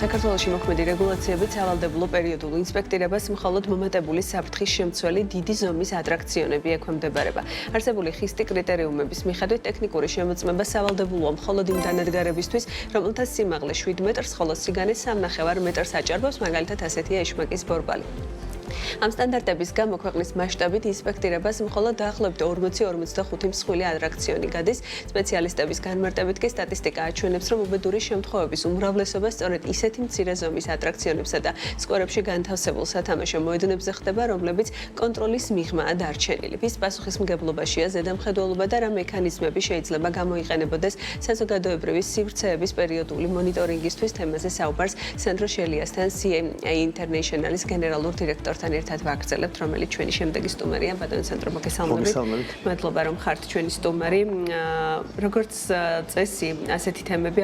საქართველოში მოქმედი რეგულაციებით სავალდებულო პერიოდულ ინსპექტირებას მხოლოდ მომატებული საფრთხის შემცველი დიდი ზომის ატრაქციონები ექვემდებარება. არსებული ხისტი კრიტერიუმების მიხედვით ტექნიკური შემოწმება სავალდებულოა მხოლოდ იმ დანადგარებისთვის, რომელთა სიმაღლე 7 მეტრს, ხოლო სიგანე 3.5 მეტრს აჭარბობს, მაგალითად ასეთია ეშმაკის ბორბალი. ამ სტანდარტების გამო ქვეყნის მასშტაბით ინსპექტირებას მხოლოდ დაახლოებით 40-45 მსხვილი ატრაქციონი გადის. სპეციალისტების განმარტებით კი სტატისტიკა აჩვენებს, რომ უბედური შემთხვევების უმრავლესობა სწორედ ისეთი მცირე ზომის ატრაქციონებსა და სკვერებში განთავსებულ სათამაშო მოედნებზე ხდება, რომლებიც კონტროლის მიღმაა დარჩენილი. ის პასუხისმგებლობაშია ზედამხედველობა და რა მექანიზმები შეიძლება გამოიყენებოდეს საზოგადოებრივი სივრცეების პერიოდული მონიტორინგისთვის. თემაზე საუბარს სანდრო შელიასთან CA International-ის გენერალურ დირექტორთან ერთად ვაგრძელებთ, რომელიც ჩვენი შემდეგი სტუმარია. ბატონო სანდრო, მოგესალმებით. მადლობა, რომ ხართ ჩვენი სტუმარი. როგორც წესი, ასეთი თემები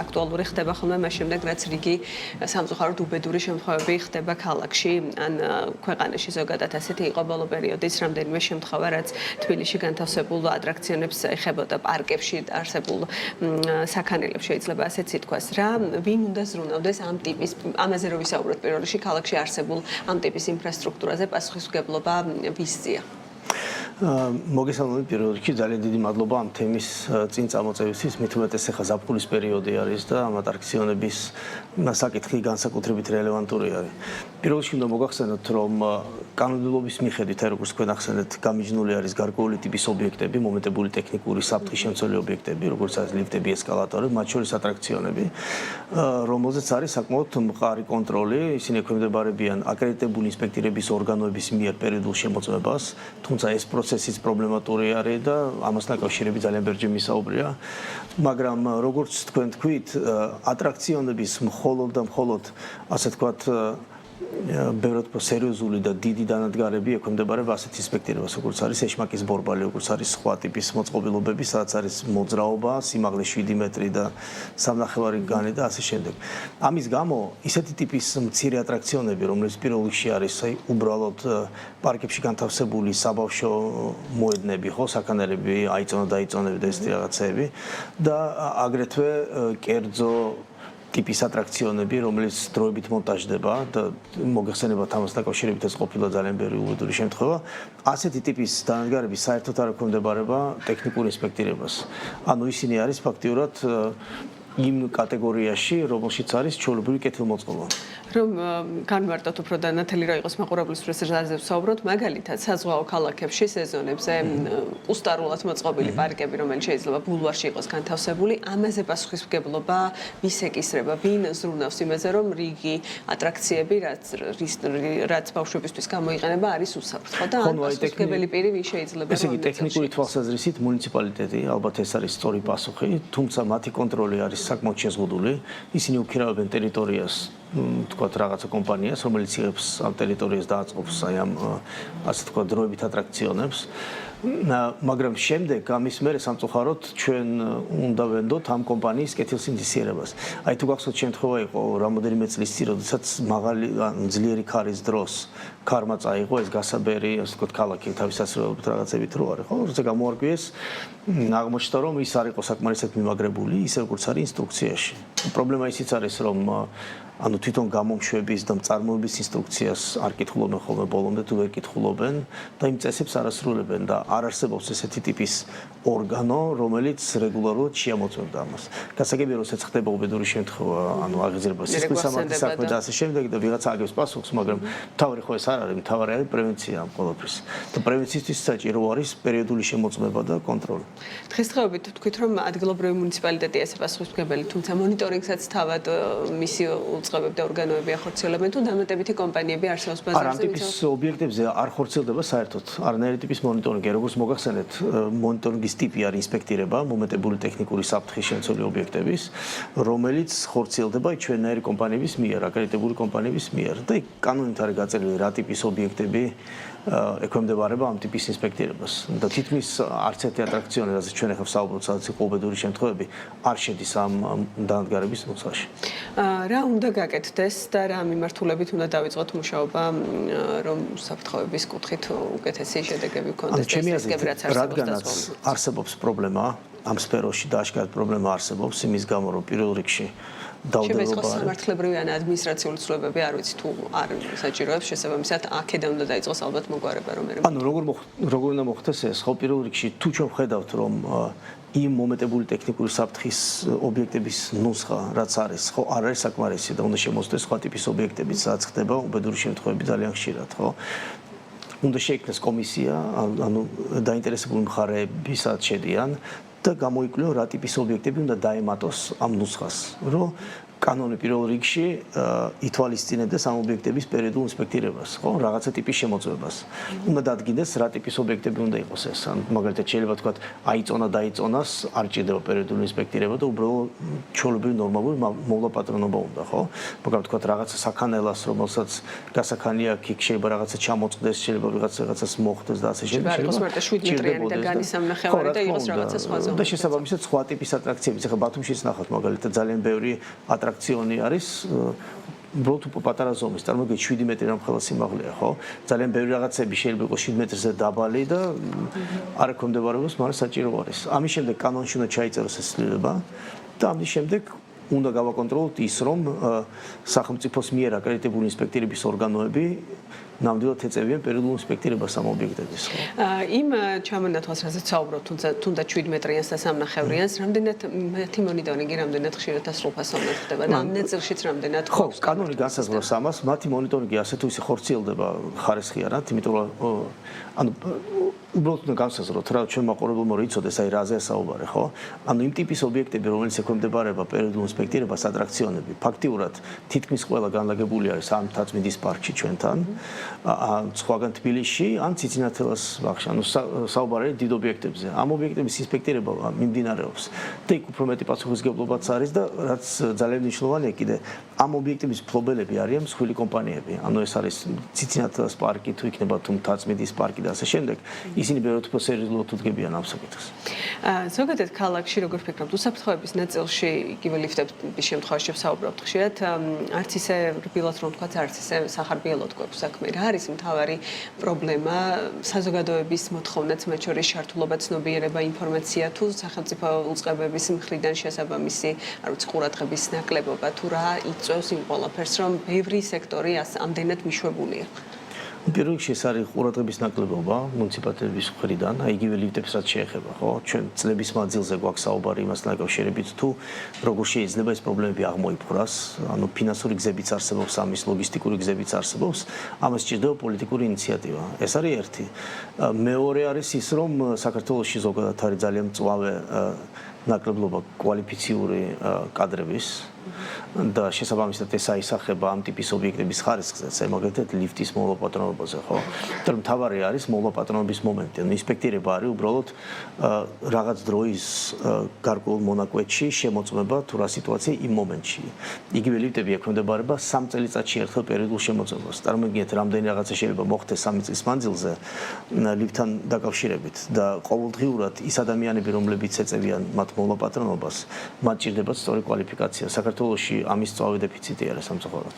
აქტუალური ხდება ხოლმე მას შემდეგ, რაც რიგი სამწუხაროდ უბედური შემთხვევები ხდება ქალაქში ან ქვეყანაში ზოგადად. ასეთი იყო ბოლო პერიოდის რამდენიმე შემთხვევა, რაც თბილისში განთავსებულ ატრაქციონებს ეხებოდა, პარკებში არსებულ საქანელებს შეიძლება ასეც ითქვას. ვინ უნდა ზრუნავდეს ამ ტიპის, ამაზე რო ვისაუბროთ პირველ რიგში ქალაქში არსებულ ამ ტიპის ინფრასტრუქტურაზე პასუხისმგებლობა ვისზია? მოგესალმებით პირველ რიგში ძალიან დიდი მადლობა ამ თემის წინ წამოწევისთვის. მით უმეტეს ახლა ზაფხულის პერიოდი არის და ამ ატრაქციონების საკითხი განსაკუთრებით რელევანტური არის. პირველ რიგში უნდა მოგახსენოთ, რომ კანონმდებლობის მიხედვით, როგორც თქვენ ახსენეთ, გამიჯნული არის გარკვეული ტიპის ობიექტები, მომეტებული ტექნიკური საფრთხის შემცველი ობიექტები, როგორც არის ლიფტები, ესკალატორები, მათ შორის ატრაქციონები, რომელზეც არის საკმაოდ მყარი კონტროლი. ისინი ექვემდებარებიან აკრედიტებული ინსპექტირების ორგანოების მიერ პერიოდულ შემოწმებას, თუმცა ეს პროცესიც პრობლემატური არის და ამასთან დაკავშირებით ძალიან ბევრჯერ მისაუბრია. მაგრამ როგორც თქვენ თქვით, ატრაქციონების მხოლოდ და მხოლოდ ასე ვთქვათ ბევრად სერიოზული და დიდი დანადგარები ექვემდებარება ასეთ ინსპექტირებას, როგორც არის ეშმაკის ბორბალი, როგორც არის სხვა ტიპის მოწყობილობები, სადაც არის მოძრაობა, სიმაღლე 7 მეტრი და 3.5 განი და ასე შემდეგ. ამის გამო ისეთი ტიპის მცირე ატრაქციონები, რომლებიც პირველ რიგში არის უბრალოდ პარკებში განთავსებული საბავშვო მოედნები, ხო, საქანელები, აიწონა-დაიწონები და ესეთი რაღაცეები და აგრეთვე კერძო ტიპის ატრაქციონები, რომელიც დროებით მონტაჟდება და მოგეხსენებათ ამასთან დაკავშირებით ეს ყოფილა ძალიან ბევრი უბედური შემთხვევა. ასეთი ტიპის დანადგარები საერთოდ არ ექვემდებარება ტექნიკურ ინსპექტირებას. ანუ ისინი არის ფაქტიურად იმ კატეგორიაში, რომელშიც არის ჩვეულებრივი კეთილმოწყობა. რომ განვარტოთ უფრო და ნათელი რა იყოს მაყურებლისთვის რაზე ვსაუბრობთ, მაგალითად საზღვაო ქალაქებში სეზონებზე უსტარულად მოწყობილი პარკები, რომელიც შეიძლება ბულვარში იყოს განთავსებული, ამაზე პასუხისმგებლობა ვის ეკისრება, ვინ ზრუნავს იმაზე, რომ რიგი ატრაქციები, რაც ბავშვებისთვის გამოიყენება, არის უსაფრთხო და ამ პასუხისმგებელი პირი ვინ შეიძლება ესე იგი ტექნიკური თვალსაზრისით მუნიციპალიტეტი, ალბათ ეს არის სწორი პასუხი, თუმცა მათი კონტროლი არის საკმაოდ შეზღუდული. ისინი უქირავებენ ტერიტორიას თქვათ რაღაცა კომპანიას, რომელიც იღებს ამ ტერიტორიას და აწყობს აი ამ ასე თქვათ დროებით ატრაქციონებს. მაგრამ შემდეგ ამის მერე სამწუხაროდ ჩვენ უნდა ვენდოთ ამ კომპანიის კეთილსინდისიერებას. აი თუ გახსოვთ შემთხვევა იყო რამოდენიმე წლის წინ, როდესაც მაღალი ძლიერი ქარის დროს ქარმა წაიღო ეს გასაბერი, ასე ვთქვათ, ქალაქი თავის სასწრაფოდ რაღაცებით რო არის, ხო? როცა გამოარკვიეს, აღმოჩნდა, რომ ის არ იყო საკმარისად მიმაგრებული, ისე როგორც არის ინსტრუქციაში. პრობლემა ისიც არის, რომ ანუ თვითონ გამომშვების და მწარმოების ინსტრუქციას არ კითხულობენ ხოლმე ბოლომდე თუ ვერ კითხულობენ და იმ წესებს არ ასრულებენ და არ არსებობს ესეთი ტიპის ორგანო, რომელიც რეგულარულად შეამოწმებდა ამას. გასაგებია, რომ ეს ხდება უბედური შემთხვევა, ანუ აღიზრება სისხლის სამართლის საქმე და ასე შემდეგ და ვიღაცა აგებს პასუხს, მაგრამ მთავარი ხო ეს არ არის, მთავარი არის პრევენცია ამ ყველაფრის. და პრევენციისთვის საჭირო არის პერიოდული შემოწმება და კონტროლი. დღესდღეობით თქვით, რომ ადგილობრივი მუნიციპალიტეტი ესე პასუხისმგებელი, თუმცა მონიტორინგსაც თავად მისი უწყებები და ორგანოები ახორციელებენ თუ დამატებითი კომპანიები არსებობს ბაზარზე? ამ ტიპის ობიექტებზე არ ხორციელდება საერთოდ არანაირი ტიპის მონიტორინგი. როგორც მოგახსენეთ, მონიტორინგის ტიპი არის ინსპექტირება მომეტებული ტექნიკური საფრთხის შემცველი ობიექტების, რომელიც ხორციელდება ჩვენნაირი კომპანიების მიერ, აკრედიტებული კომპანიების მიერ და იქ კანონით არის გაწერილი რა ტიპის ობიექტები ექვემდებარება ამ ტიპის ინსპექტირებას. და თითქმის არც ერთი ატრაქციონი, რაც ჩვენ ახლა ვსაუბრობთ, სადაც იყო უბედური შემთხვევები, არ შედის ამ დანადგარების ნუსხაში. რა უნდა გაკეთდეს და რა მიმართულებით უნდა დავიწყოთ მუშაობა, რომ საფრთხოების კუთხით უკეთესი შედეგები გქონდეს? ჩემი აზრით, რადგანაც არსებობს პრობლემა ამ სფეროში დააშკარად პრობლემა არსებობს იმის გამო, რომ პირველ რიგში შეიძლება იყოს სამართლებრივი ან ადმინისტრაციული ცვლილებები, არ ვიცი თუ არ საჭიროებს შესაბამისად აქედან უნდა დაიწყოს ალბათ მოგვარება რომ მე ანუ როგორ უნდა მოხდეს ეს ხო პირველ რიგში თუ ჩვენ ვხედავთ რომ იმ მომენტებული ტექნიკური საფრთხის ობიექტების ნუსხა რაც არის ხო არ არის საკმარისი და უნდა შემოსდეს სხვა ტიპის ობიექტებიც რაც ხდება უბედური შემთხვევები ძალიან ხშირად ხო უნდა შეიქმნეს კომისია ანუ დაინტერესებული მხარეებისაც შედიან და გამოიკვლიო რა ტიპის ობიექტები უნდა დაემატოს ამ ნუსხას რომ კანონი პირველ რიგში ითვალისწინებდეს ამ ობიექტების პერიოდულ ინსპექტირებას, ხო, რაღაცა ტიპის შემოწმებას. უნდა დადგინდეს რა ტიპის ობიექტები უნდა იყოს ეს. ან მაგალითად შეიძლება თქვა აიწონა დაიწონას, არ ჭირდება პერიოდული ინსპექტირება და უბრალოდ ჩვეულებრივი ნორმალური მოვლაპატრონობა უნდა, ხო? მაგალითად თქვა რაღაცა საქანელას, რომელსაც გასაქანია იქ შეიძლება რაღაცა ჩამოწყდეს, შეიძლება რაღაცას მოხდეს და ასე შემდეგ. შეიძლება იყოს მარტო 7 მეტრიანი და განისამნახევარი და იყოს რაღაცა სხვა ზონა. და შესაბამისად სხვა ტიპის ატრაქციები, ახლა ბათუმშიც ნახავთ მაგალითად ძალიან ბევრი ატრაქციონი არის უბრალოდ პატარა ზომის, წარმოგიდგენთ 7 მეტრი რამხელა სიმაღლეა, ხო? ძალიან ბევრი რაღაცები შეიძლება იყოს 7 მეტრზე დაბალი და არ ექვემდებარებოს, მაგრამ საჭირო არის. ამის შემდეგ კანონში უნდა ჩაიწეროს ეს ცვლილება და ამის შემდეგ უნდა გავაკონტროლოთ ის, რომ სახელმწიფოს მიერ აკრედიტებული ინსპექტირების ორგანოები ნამდვილად ეწევიან პერიოდულ ინსპექტირებას ამ ობიექტების. იმ ჩამონათვალს, რასაც საუბრობთ, თუნდაც 7 მეტრიანს და 3.5-იანს, რამდენად მათი მონიტორინგი რამდენად ხშირად და სრულფასოვნად ხდება და ამ ნაწილშიც რამდენად ხო, კანონი განსაზღვრავს ამას, მათი მონიტორინგი ასე თუ ისე ხორციელდება ხარისხიანად, იმიტომ რომ ანუ უბრალოდ უნდა განსაზღვროთ რა ჩვენ მაყურებელმა რომ იცოდეს აი რაზეა საუბარი, ხო? ანუ იმ ტიპის ობიექტები, რომელიც ექვემდებარება პერიოდულ ინსპექტირებას, ატრაქციონები, ფაქტიურად თითქმის ყველა განლაგებული არის ამ თაწმინდის პარკში ჩვენთან. ან სხვაგან თბილისში, ან ციცინათელას ბაღში, ანუ საუბარი დიდ ობიექტებზე. ამ ობიექტების ინსპექტირება მიმდინარეობს და იქ უფრო მეტი პასუხისმგებლობაც არის და რაც ძალიან მნიშვნელოვანია კიდე, ამ ობიექტების მფლობელები არიან მსხვილი კომპანიები. ანუ ეს არის ციცინათელას პარკი, თუ იქნება თუ თაწმინდის პარკი და ასე შემდეგ. ისინი ბევრად უფრო სერიოზულად უდგებიან ამ საკითხს. ზოგადად ქალაქში როგორ ფიქრობთ, უსაფრთხოების ნაწილში იგივე ლიფტების შემთხვევაში ვსაუბრობთ ხშირად, არც ისე რბილად რომ ვთქვათ, არც ისე სახარბიელოდ გვაქვს საქმე. რა არის მთავარი პრობლემა? საზოგადოების მოთხოვნაც მათ შორის ჩართულობა, ცნობიერება, ინფორმაცია თუ სახელმწიფო უწყებების მხრიდან შესაბამისი, არ ვიცი, ყურადღების ნაკლებობა თუ რა იწვევს იმ ყველაფერს, რომ ბევრი სექტორი ამდენად მიშვებულია? პირველ რიგში ეს არის ყურადღების ნაკლებობა მუნიციპალიტეტების მხრიდან, აი იგივე ლიფტებს რაც შეეხება, ხო? ჩვენ წლების მანძილზე გვაქვს საუბარი იმასთან დაკავშირებით, თუ როგორ შეიძლება ეს პრობლემები აღმოიფხვრას, ანუ ფინანსური გზებიც არსებობს, ამის ლოგისტიკური გზებიც არსებობს, ამას სჭირდება პოლიტიკური ინიციატივა. ეს არის ერთი. მეორე არის ის, რომ საქართველოში ზოგადად არის ძალიან მწვავე ნაკლებობა კვალიფიციური კადრების და შესაბამისად ეს აისახება ამ ტიპის ობიექტების ხარისხზეც, მაგალითად ლიფტის მოლაპატრონებაზე, ხო? და მთავარი არის მოლაპატრონების მომენტი. ანუ ინსპექტირება არის უბრალოდ რაღაც დროის გარკვეულ მონაკვეთში შემოწმება თუ რა სიტუაცია იმ მომენტში. იგივე ლიფტები ექვემდებარება 3 წელიწადში ერთხელ პერიოდულ შემოწმებას. წარმოგიდგენთ, რამდენი რაღაცა შეიძლება მოხდეს 3 წლის მანძილზე ლიფტთან დაკავშირებით და ყოველდღიურად ის ადამიანები, რომლებიც ეწევიან მათ მოლაპატრონობას, მათ ჭირდებათ სწორი კვალიფიკაცია. საქართველოში ამის სწავლა დეფიციტი არის სამწუხაროდ.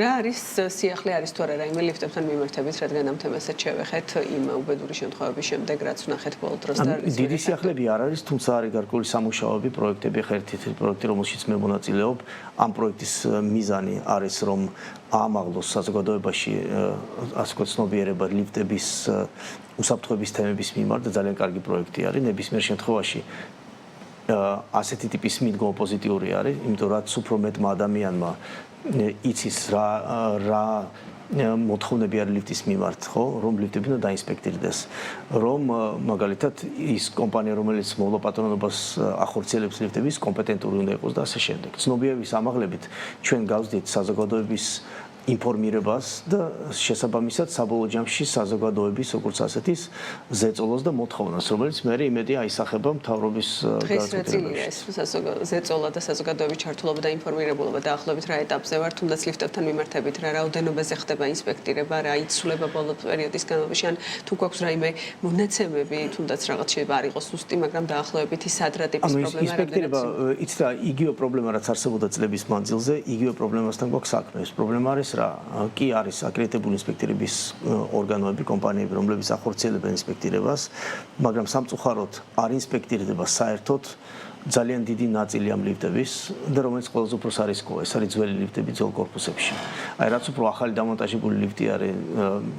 რა არის სიახლე არის თუ არა რაიმე ლიფტებთან მიმართებით, რადგან ამ თემასაც შევეხეთ იმ უბედური შემთხვევების შემდეგ, რაც ვნახეთ ბოლო დროს და დიდი სიახლეები არ არის, თუმცა არის გარკვეული სამუშაოები, პროექტები, ერთ-ერთი პროექტი, რომელშიც მე მონაწილეობ. ამ პროექტის მიზანი არის, რომ აამაღლოს საზოგადოებაში ასე ვთქვათ ცნობიერება ლიფტების უსაფრთხოების თემების მიმართ და ძალიან კარგი პროექტი არის. ნებისმიერ შემთხვევაში ასეთი ტიპის მიდგომა პოზიტიური არის, იმიტომ რაც უფრო მეტმა ადამიანმა იცის რა მოთხოვნები არის ლიფტის მიმართ, ხო, რომ ლიფტები უნდა დაინსპექტირდეს, რომ მაგალითად ის კომპანია, რომელიც მოლაპატრონობას ახორციელებს ლიფტების, კომპეტენტური უნდა იყოს და ასე შემდეგ. ცნობიერების ამაღლებით ჩვენ გავსდით საზოგადოების ინფორმირებას და შესაბამისად საბოლოო ჯამში საზოგადოების როგორც ასეთის ზეწოლას და მოთხოვნას, რომელიც მე იმედი აისახება მთავრობის გადაწყვეტილებაში. ზეწოლა და საზოგადოების ჩართულობა და ინფორმირებულობა დაახლოებით რა ეტაპზე ვარ, თუნდაც ლიფტებთან მიმართებით, რა რაოდენობაზე ხდება ინსპექტირება, რა იცვლება ბოლო პერიოდის განმავლობაში, ან თუ გვაქვს რაიმე მონაცემები, თუნდაც რაღაც შეიძლება არ იყოს ზუსტი, მაგრამ დაახლოებით ის სად რა ტიპის პრობლემა ინსპექტირება, იცით რა, იგივე პრობლემა რაც არსებობდა წლების მანძილზე, იგივე პრობლემასთან გვაქვს საქმე. ეს პრობლემა არის რა კი არის აკრედიტებული ინსპექტორების ორგანოები, კომპანიები, რომლებიც ახორციელებენ ინსპექტირებას, მაგრამ სამწუხაროდ არ ინსპექტირდება საერთოდ ძალიან დიდი ნაწილი ამ ლიფტების და რომელიც ყველაზე უფრო სარისკოა, ეს არის ძველი ლიფტები ძველ корпуსებში. აი რაც უფრო ახალი დამონტაჟებული ლიფტი არის,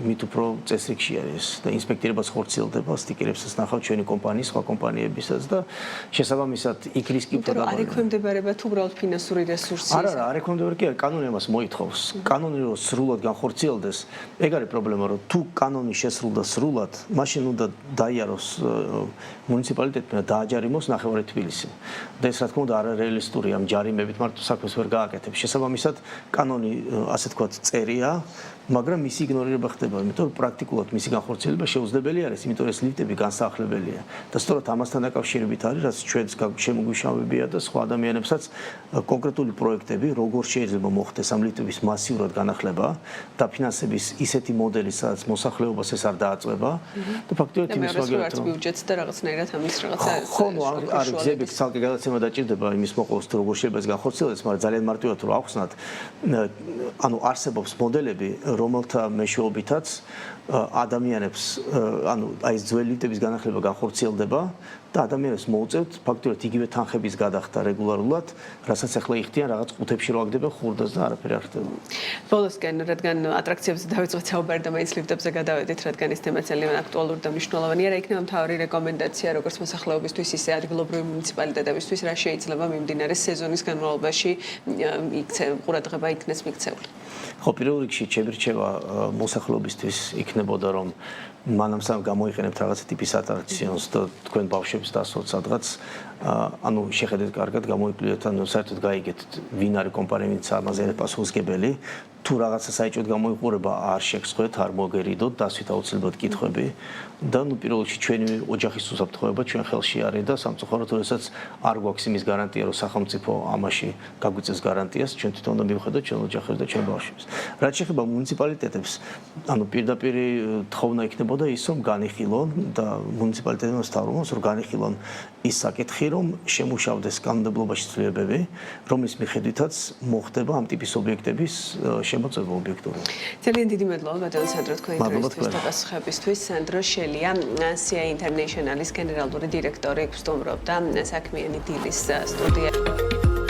მით უფრო წესრიგში არის და ინსპექტირებას ხორციელდება, სტიკერებსაც ნახავთ ჩვენი კომპანიის, სხვა კომპანიებისაც და შესაბამისად იქ რისკი უფრო დაბალია. არ ექვემდებარება თუ უბრალოდ ფინანსური რესურსი? არა, არ ექვემდებარება, კი, კანონი ამას მოითხოვს. კანონი რომ სრულად განხორციელდეს, ეგ არის პრობლემა, რომ თუ კანონი შესრულდა სრულად, მაშინ უნდა დაიაროს მუნიციპალიტეტმა და დააჯარიმოს ნახევარი თბილისი. და ეს რა თქმა უნდა არ არის რეალისტური ამ ჯარიმებით მარტო საქმეს ვერ გააკეთებს. შესაბამისად, კანონი ასე თქვათ წერია, მაგრამ მისი იგნორირება ხდება, იმიტომ რომ პრაქტიკულად მისი განხორციელება შეუძლებელი არის, იმიტომ რომ ეს ლიფტები განსახლებელია. და სწორედ ამასთან დაკავშირებით არის, რაც ჩვენს შემოგვიშავებია და სხვა ადამიანებსაც კონკრეტული პროექტები, როგორ შეიძლება მოხდეს ამ ლიფტების მასიურად განახლება, დაფინანსების ისეთი მოდელი, სადაც მოსახლეობას ეს არ დააწვება და ფაქტობრივად იმის ვაგებთ, რომ ბიუჯეტს და რაღაცნაირად ამის რაღაცა ხო, არის გზები, ცალკე გადაცემა დაჭირდება იმის მოყოლს, თუ როგორ შეიძლება ეს განხორციელდეს, მაგრამ ძალიან მარტივად რომ ახსნათ, ანუ არსებობს მოდელები, რომელთა მეშვეობითაც ადამიანებს, ანუ აი ეს ძველი ლიფტების განახლება განხორციელდება და ადამიანებს მოუწევთ ფაქტობრივად იგივე თანხების გადახდა რეგულარულად, რასაც ახლა იხდიან რაღაც ყუთებში რო აგდებენ ხურდას და არაფერი არ ხდება. ბოლოსკენ, რადგან ატრაქციებზე დავიწყეთ საუბარი და მაინც ლიფტებზე გადავედით, რადგან ეს თემა ძალიან აკტუალური და მნიშვნელოვანია, რა იქნება მთავარი რეკომენდაცია როგორც მოსახლეობისთვის, ისე ადგილობრივი მუნიციპალიტეტებისთვის, რა შეიძლება მიმდინარე სეზონის განმავლობაში ყურადღება იქნეს მიქცეული? ხო, პირველ რიგში შეგვირჩევა მოსახლეობისთვის იქნებოდა რომ მანამ სამ გამოიყენებთ რაღაცა ტიპის ატრაქციონს და თქვენ ბავშვებს დასვოთ სადღაც ანუ შეხედეთ კარგად გამოიკვლიოთ ანუ საერთოდ გაიგეთ ვინ არის კომპანია ვინც ამაზე პასუხისმგებელი თუ რაღაცა საჭიროდ გამოიყურება არ შეგსხვეთ არ მოგერიდოთ დასვით აუცილებლად კითხვები და ნუ პირველ რიგში ჩვენი ოჯახის უსაფრთხოება ჩვენ ხელში არის და სამწუხაროდ როდესაც არ გვაქვს იმის გარანტია რომ სახელმწიფო ამაში გაგვიწევს გარანტიას ჩვენ თვითონ უნდა მივხედოთ ჩვენ ოჯახებს და ჩვენ ბავშვებს რაც შეეხება მუნიციპალიტეტებს ანუ პირდაპირ თხოვნა იქნებოდა ის რომ განიხილონ და მუნიციპალიტეტებმა სწავლოს რომ განიხილონ ის საკითხი რომ შემუშავდეს კანონმდებლობაში ცვლილებები რომლის მიხედვითაც მოხდება ამ ტიპის ობიექტების შემოწმება ობიექტურად. ძალიან დიდი მადლობა ბატონო სანდრო თქვენი ინტერვიუსთვის და პასუხებისთვის. სანდრო შელია CI International-ის გენერალური დირექტორი, გსტუმრობდა საქმიანი დილის სტუდიაში.